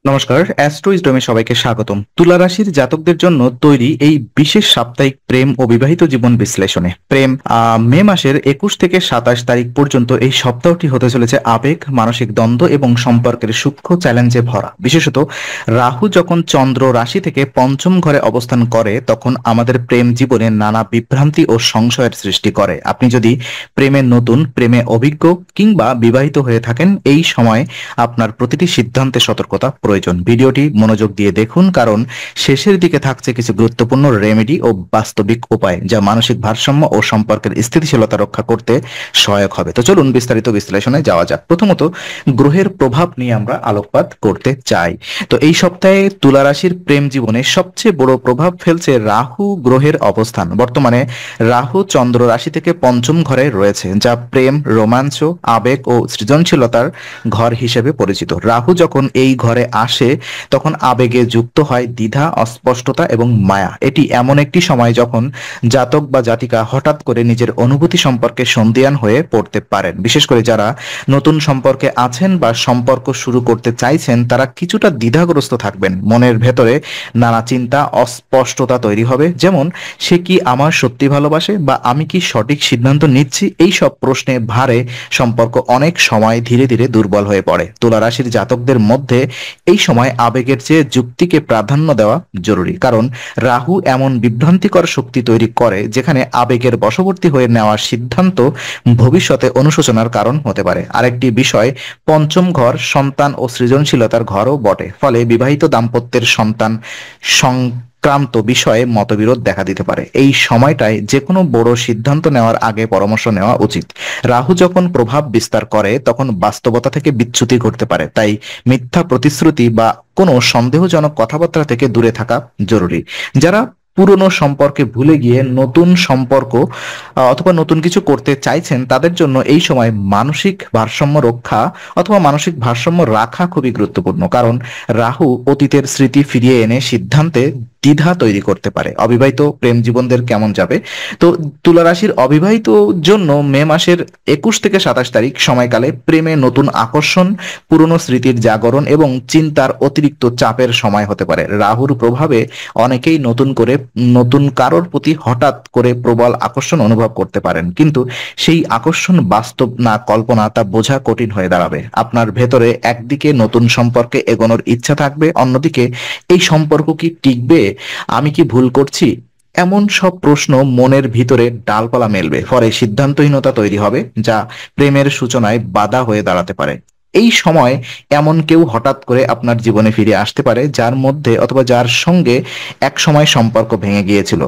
নমস্কার, অ্যাস্ট্রো ইসডমে সবাইকে স্বাগতম। তুলা রাশির জাতকদের জন্য তৈরি এই বিশেষ সাপ্তাহিক প্রেম ও বিবাহিত জীবন বিশ্লেষণে মে মাসের 21 থেকে 27 তারিখ পর্যন্ত এই সপ্তাহটি হতে চলেছে আবেগ, মানসিক দ্বন্দ্ব এবং সম্পর্কের সূক্ষ্ম চ্যালেঞ্জে ভরা। বিশেষত রাহু যখন চন্দ্র রাশি থেকে পঞ্চম ঘরে অবস্থান করে তখন আমাদের প্রেম জীবনে নানা বিভ্রান্তি ও সংশয়ের সৃষ্টি করে। আপনি যদি প্রেমে অভিজ্ঞ কিংবা বিবাহিত হয়ে থাকেন, এই সময় আপনার প্রতিটি সিদ্ধান্তে সতর্কতা প্রয়োজন। ভিডিওটি মনোযোগ দিয়ে দেখুন, কারণ শেষের দিকে থাকছে কিছু গুরুত্বপূর্ণ রেমেডি ও বাস্তবিক উপায় যা মানসিক ভারসাম্য ও সম্পর্কের স্থিতিশীলতা রক্ষা করতে সহায়ক হবে। তো চলুন বিস্তারিত বিশ্লেষণে যাওয়া যাক। প্রথমত, গ্রহের প্রভাব নিয়ে আমরা আলোকপাত করতে চাই। তো এই সপ্তাহে তুলা রাশির প্রেম জীবনে সবচেয়ে বড় প্রভাব ফেলছে রাহু গ্রহের অবস্থান। বর্তমানে রাহু চন্দ্র রাশি থেকে পঞ্চম ঘরে রয়েছে, যা প্রেম, রোমাঞ্চ, আবেগ ও সৃজনশীলতার ঘর হিসেবে পরিচিত। রাহু যখন এই ঘরে আসে তখন আবেগে যুক্ত হয় দ্বিধা, অস্পষ্টতা এবং মায়া। এটি এমন একটি সময় যখন জাতক বা জাতিকা হঠাৎ করে নিজের অনুভূতি সম্পর্কে সন্দিহান হয়ে পড়তে পারেন। বিশেষ করে যারা নতুন সম্পর্কে আছেন বা সম্পর্ক শুরু করতে চাইছেন তারা কিছুটা দ্বিধাগ্রস্ত থাকবেন। মনের ভেতরে নানা চিন্তা, অস্পষ্টতা তৈরি হবে, যেমন সে কি আমার সত্যি ভালোবাসে বা আমি কি সঠিক সিদ্ধান্ত নিচ্ছি। এই সব প্রশ্নে ভারে সম্পর্ক অনেক সময় ধীরে ধীরে দুর্বল হয়ে পড়ে। তুলা রাশির জাতকদের মধ্যে এই সময় আবেগের চেয়ে যুক্তিকে প্রাধান্য দেওয়া জরুরি, কারণ রাহু এমন বিভ্রান্তিকর শক্তি তৈরি করে যেখানে আবেগের বশবর্তী হয়ে নেওয়া সিদ্ধান্ত ভবিষ্যতে অনুশোচনার কারণ হতে পারে। আরেকটি বিষয়, পঞ্চম ঘর সন্তান ও সৃজনশীলতার ঘরও বটে, ফলে বিবাহিত দাম্পত্যের সন্তান সংক্রান্ত বিষয়ে মতবিরোধ দেখা দিতে পারে। এই সময়টায় যে কোনো বড় সিদ্ধান্ত নেওয়ার আগে পরামর্শ নেওয়া উচিত। রাহু যখন প্রভাব বিস্তার করে তখন বাস্তবতা থেকে বিচ্যুতি ঘটতে পারে, তাই মিথ্যা প্রতিশ্রুতি বা কোনো সন্দেহজনক কথাবার্তা থেকে দূরে থাকা জরুরি। যারা পুরনো সম্পর্কে ভুলে গিয়ে নতুন সম্পর্ক অথবা নতুন কিছু করতে চাইছেন তাদের জন্য এই সময় মানসিক ভারসাম্য রাখা খুবই গুরুত্বপূর্ণ, কারণ রাহু অতীতের স্মৃতি ফিরিয়ে এনে সিদ্ধান্তে দ্বিধা তৈরি করতে পারে। অবিবাহিত প্রেম জীবনদের কেমন যাবে? তো তুলা রাশির অবিবাহিত জন্য মে মাসের 21 থেকে 27 তারিখ সময়কালে প্রেমে নতুন আকর্ষণ, পুরনো স্মৃতির জাগরণ এবং চিন্তার অতিরিক্ত চাপের সময় হতে পারে। রাহুর প্রভাবে অনেকেই নতুন কারোর প্রতি হঠাৎ করে প্রবল আকর্ষণ অনুভব করতে পারেন, কিন্তু সেই আকর্ষণ বাস্তব না কল্পনা তা বোঝা কঠিন হয়ে দাঁড়াবে। আপনার ভেতরে একদিকে নতুন সম্পর্কে এগোনোর ইচ্ছা থাকবে, অন্যদিকে এই সম্পর্ক কি টিকবে, আমি কি ভুল করছি, এমন সব প্রশ্ন মনের ভিতরে ডালপালা মেলবে। ফলে সিদ্ধান্তহীনতা তৈরি হবে, যা প্রেমের সূচনায় বাধা হয়ে দাঁড়াতে পারে। এই সময় এমন কেউ হঠাৎ করে আপনার জীবনে ফিরে আসতে পারে যার মধ্যে অথবা যার সঙ্গে এক সময় সম্পর্ক ভেঙে গিয়েছিল।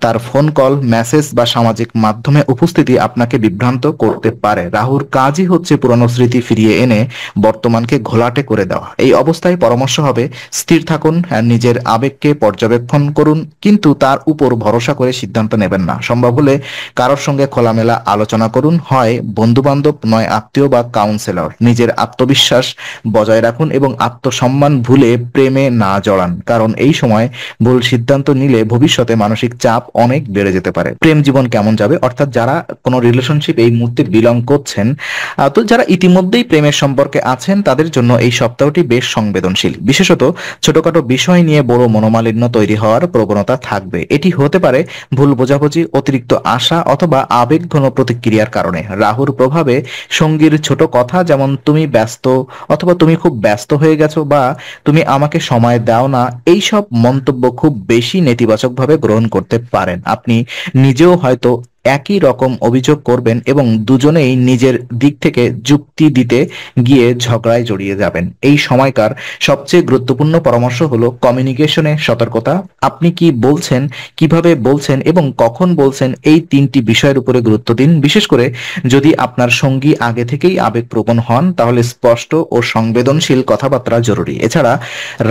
তার ফোন কল, মেসেজ বা সামাজিক মাধ্যমে উপস্থিতি আপনাকে বিভ্রান্ত করতে পারে। রাহুর কাজই হচ্ছে পুরনো স্মৃতি ফিরিয়ে এনে বর্তমানকে ঘোলাটে করে দেওয়া। এই অবস্থায় পরামর্শ হবে, স্থির থাকুন আর নিজের আবেগকে পর্যবেক্ষণ করুন, কিন্তু তার উপর ভরসা করে সিদ্ধান্ত নেবেন না। সম্ভব হলে কারোর সঙ্গে খোলামেলা আলোচনা করুন, হয় বন্ধু বান্ধব নয় আত্মীয় বা কাউন্সিলর। নিজের আত্মবিশ্বাস বজায় রাখুন এবং আত্মসম্মান ভুলে প্রেমে না জড়ান, কারণ এই সময় ভুল সিদ্ধান্ত নিলে ভবিষ্যতে মানসিক চাপ অনেক বেড়ে যেতে পারে। প্রেম জীবন কেমন যাবে, অর্থাৎ যারা কোনো রিলেশনশিপ এই মুহূর্তে বিলং করছেন, তো যারা ইতিমধ্যেই প্রেমের সম্পর্কে আছেন তাদের জন্য এই সপ্তাহটি বেশ সংবেদনশীল। বিশেষত ছোটখাটো বিষয় নিয়ে বড় মনোমালিন্য তৈরি হওয়ার প্রবণতা থাকবে। এটি হতে পারে ভুল বোঝাবুঝি, অতিরিক্ত আশা অথবা আবেগঘন প্রতিক্রিয়ার কারণে। রাহুর প্রভাবে সঙ্গীর ছোট কথা, যেমন তুমি ব্যস্ত অথবা তুমি খুব ব্যস্ত হয়ে গেছো বা তুমি আমাকে সময় দাও না, এই সব মন্তব্য খুব বেশি নেতিবাচকভাবে গ্রহণ করতে পারেন। আপনি নিজেও হয়তো একই রকম অভিযোগ করবেন এবং দুজনেই নিজের দিক থেকে যুক্তি দিতে গিয়ে ঝগড়ায় জড়িয়ে যাবেন। এই সময়কার সবচেয়ে গুরুত্বপূর্ণ পরামর্শ হলো কমিউনিকেশনে সতর্কতা। আপনি কি বলছেন, কিভাবে বলছেন এবং কখন বলছেন, এই তিনটি বিষয়ের উপরে গুরুত্ব দিন। বিশেষ করে যদি আপনার সঙ্গী আগে থেকেই আবেগপ্রবণ হন তাহলে স্পষ্ট ও সংবেদনশীল কথাবার্তা জরুরি। এছাড়া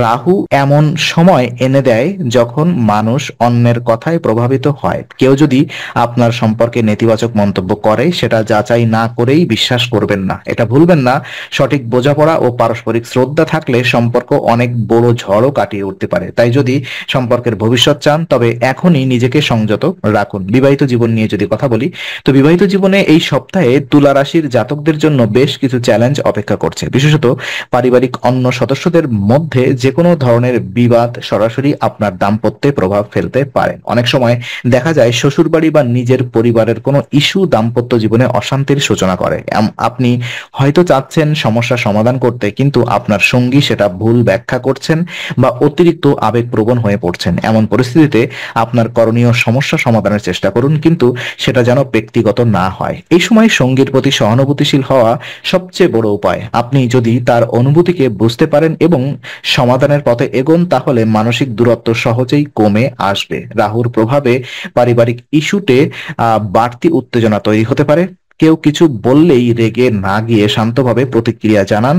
রাহু এমন সময় এনে দেয় যখন মানুষ অন্যের কথায় প্রভাবিত হয়। কেউ যদি আপনার সম্পর্কে নেতিবাচক মন্তব্য করে সেটা যাচাই না করেই বিশ্বাস করবেন না। এটা ভুলবেন না, সঠিক বোঝাপড়া ও পারস্পরিক শ্রদ্ধা থাকলে সম্পর্ক অনেক বড় ঝড়ও কাটিয়ে উঠতে পারে। তাই যদি সম্পর্কের ভবিষ্যৎ চান তবে এখনই নিজেকে সংযত রাখুন। বিবাহিত জীবন নিয়ে যদি কথা বলি, তো বিবাহিত জীবনে এই সপ্তাহে তুলা রাশির জাতকদের জন্য বেশ কিছু চ্যালেঞ্জ অপেক্ষা করছে। বিশেষত পারিবারিক অন্য সদস্যদের মধ্যে যে কোনো ধরনের বিবাদ সরাসরি আপনার দাম্পত্যে প্রভাব ফেলতে পারে। অনেক সময় দেখা যায় শ্বশুরবাড়ি বা নিজের পরিবারের কোনো ইস্যু দাম্পত্য জীবনে অশান্তির সূচনা করে। আপনি হয়তো চাচ্ছেন সমস্যা সমাধান করতে, কিন্তু আপনার সঙ্গী সেটা ভুল ব্যাখ্যা করছেন বা অতিরিক্ত আবেগপ্রবণ হয়ে পড়ছেন। এমন পরিস্থিতিতে আপনার করণীয় সমস্যা সমাধানের চেষ্টা করুন, কিন্তু সেটা যেন ব্যক্তিগত না হয়। এই সময় সঙ্গীর প্রতি সহানুভূতিশীল হওয়া সবচেয়ে বড় উপায়। আপনি যদি তার অনুভূতিকে বুঝতে পারেন এবং সমাধানের পথে এগোন, তাহলে মানসিক দূরত্ব সহজেই কমে আসবে। রাহুর প্রভাবে পারিবারিক ইস্যুতে বাড়তি উত্তেজনা তৈরি হতে পারে। কেউ কিছু বললেই রেগে না গিয়ে শান্তভাবে প্রতিক্রিয়া জানান।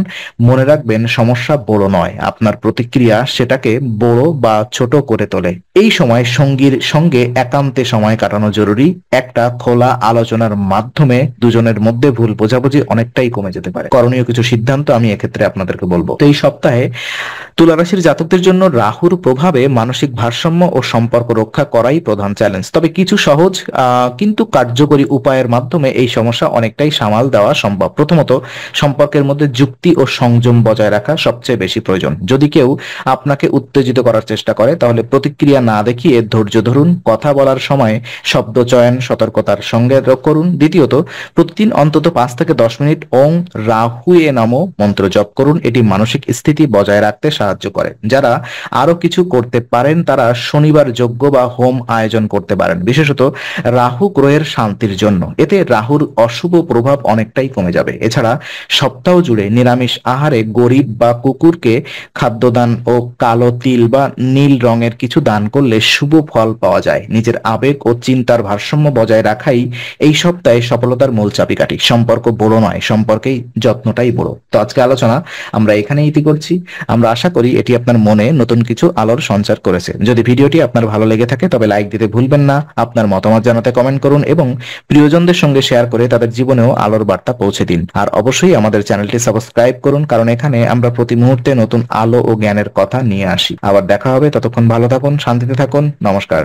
মনে রাখবেন, সমস্যা বড় নয়, আপনার প্রতিক্রিয়া সেটাকে বড় বা ছোট করে তোলে। এই সময় সঙ্গীর সঙ্গে একান্তে সময় কাটানো জরুরি। একটা খোলা আলোচনার মাধ্যমে দুজনের মধ্যে ভুল বোঝাবুঝি অনেকটাই কমে যেতে পারে। করণীয় কিছু সিদ্ধান্ত আমি এক্ষেত্রে আপনাদেরকে বলবো। তো এই সপ্তাহে তুলা রাশির জাতকদের জন্য রাহুর প্রভাবে মানসিক ভারসাম্য ও সম্পর্ক রক্ষা করাই প্রধান চ্যালেঞ্জ। তবে কিছু সহজ কিন্তু কার্যকরী উপায়ের মাধ্যমে এই সমস্যা অনেকটাই সামাল দেওয়া সম্ভব। প্রথমত, সম্পর্কের মধ্যে যুক্তি ও সংযম বজায় রাখা সবচেয়ে বেশি প্রয়োজন। যদি কেউ আপনাকে উত্তেজিত করার চেষ্টা করে, তাহলে প্রতিক্রিয়া না দেখিয়ে ধৈর্য ধরুন। কথা বলার সময় শব্দ চয়ন সতর্কতার সঙ্গে করুন। দ্বিতীয়ত, প্রতিদিন অন্তত 5 থেকে 10 মিনিট ওং রাহুয়ে নমঃ মন্ত্র জপ করুন। এটি মানসিক স্থিতি বজায় রাখতে সাহায্য করে। যারা আরো কিছু করতে পারেন তারা শনিবার যজ্ঞ বা হোম আয়োজন করতে পারেন, বিশেষত রাহু গ্রহের শান্তির জন্য। এতে রাহুর অশুভ প্রভাব অনেকটাই কমে যাবে। এছাড়া সপ্তাহ জুড়ে নিরামিষ আহারে গরিব বা কুকুরকে খাদ্যদান ও কালো তিল বা নীল রঙের কিছু দান করলে শুভ ফল পাওয়া যায়। নিজের আবেগ ও চিন্তার ভারসাম্য বজায় রাখাই এই সপ্তাহে সফলতার মূল চাবিকাঠি। সম্পর্ক বড় নয়, সম্পর্কেই যত্নটাই বড়। তো আজকে আলোচনা আমরা এখানেই ইতি করছি। আমরা আশা করি এটি আপনার মনে নতুন কিছু আলোর সঞ্চার করেছে। যদি ভিডিওটি আপনার ভালো লেগে থাকে তবে লাইক দিতে ভুলবেন না। আপনার মতামত জানাতে কমেন্ট করুন এবং প্রিয়জনদের সঙ্গে শেয়ার করে তাদের জীবনেও আলোর বার্তা পৌঁছে দিন। আর অবশ্যই আমাদের চ্যানেলটি সাবস্ক্রাইব করুন, কারণ এখানে আমরা প্রতি মুহূর্তে নতুন আলো ও জ্ঞানের কথা নিয়ে আসি। আবার দেখা হবে, ততক্ষণ ভালো থাকুন, শান্তিতে থাকুন। নমস্কার।